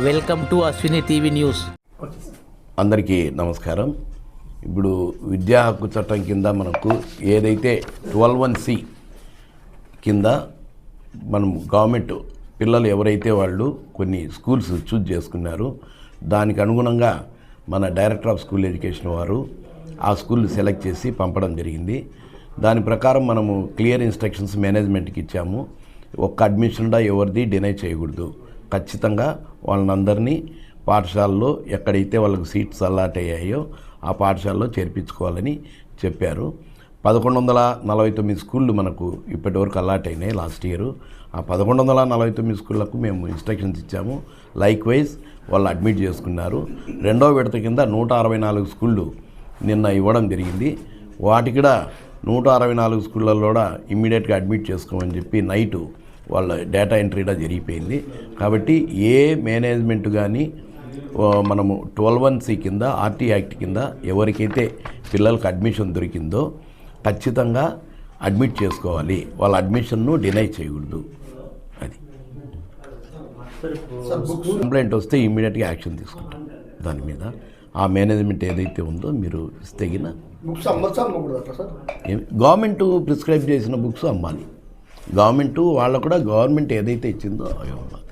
Welcome to Ashwini TV news. అందరికీ నమస్కారం. ఇప్పుడు విద్యా హక్కు చట్టం కింద మనకు ఏదైతే 12(1)(c) కింద మనం గవర్నమెంట్ పిల్లలు ఎవరైతే వాళ్ళు కొన్ని స్కూల్స్ చూజ్ చేసుకున్నారో దానికి అనుగుణంగా మన డైరెక్టర్ ఆఫ్ స్కూల్ ఎడ్యుకేషన్ వారు ఆ స్కూల్ సెలెక్ట్ చేసి పంపడం జరిగింది. దాని ప్రకారం మనము క్లియర్ ఇన్స్ట్రక్షన్స్ మేనేజ్మెంట్కి ఇచ్చాము. ఒక్క అడ్మిషన్ ఎవరిది డినై చేయకూడదు, ఖచ్చితంగా వాళ్ళందరినీ పాఠశాలలో ఎక్కడైతే వాళ్ళకు సీట్స్ అలాట్ అయ్యాయో ఆ పాఠశాలలో చేర్పించుకోవాలని చెప్పారు. 1149 స్కూళ్ళు మనకు ఇప్పటివరకు అలాట్ అయినాయి లాస్ట్ ఇయర్. ఆ 1149 స్కూళ్ళకు మేము ఇన్స్ట్రక్షన్స్ ఇచ్చాము. లైక్ వైజ్ వాళ్ళు అడ్మిట్ చేసుకున్నారు. రెండో విడత కింద 164 స్కూళ్ళు నిన్న ఇవ్వడం జరిగింది. వాటికి కూడా 164 స్కూళ్ళల్లో కూడా ఇమ్మీడియట్గా అడ్మిట్ చేసుకోమని చెప్పి నైటు వాళ్ళ డేటా ఎంట్రీ కూడా జరిగిపోయింది. కాబట్టి ఏ మేనేజ్మెంట్ కానీ మనము 12(1)(c) కింద ఆర్టీ యాక్ట్ కింద ఎవరికైతే పిల్లలకు అడ్మిషన్ దొరికిందో ఖచ్చితంగా అడ్మిట్ చేసుకోవాలి. వాళ్ళ అడ్మిషన్ను డినై చేయకూడదు. అది కంప్లైంట్ వస్తే ఇమ్మీడియట్గా యాక్షన్ తీసుకుంటాం. దాని మీద ఆ మేనేజ్మెంట్ ఏదైతే ఉందో మీరు తగిన బుక్స్ అమ్మచ్చా అమ్మకూడదు సార్? గవర్నమెంట్ ప్రిస్క్రైబ్ చేసిన బుక్స్ అమ్మాలి. గవర్నమెంట్ వాళ్ళకు కూడా గవర్నమెంట్ ఏదైతే ఇచ్చిందో అవి అమ్మాలి.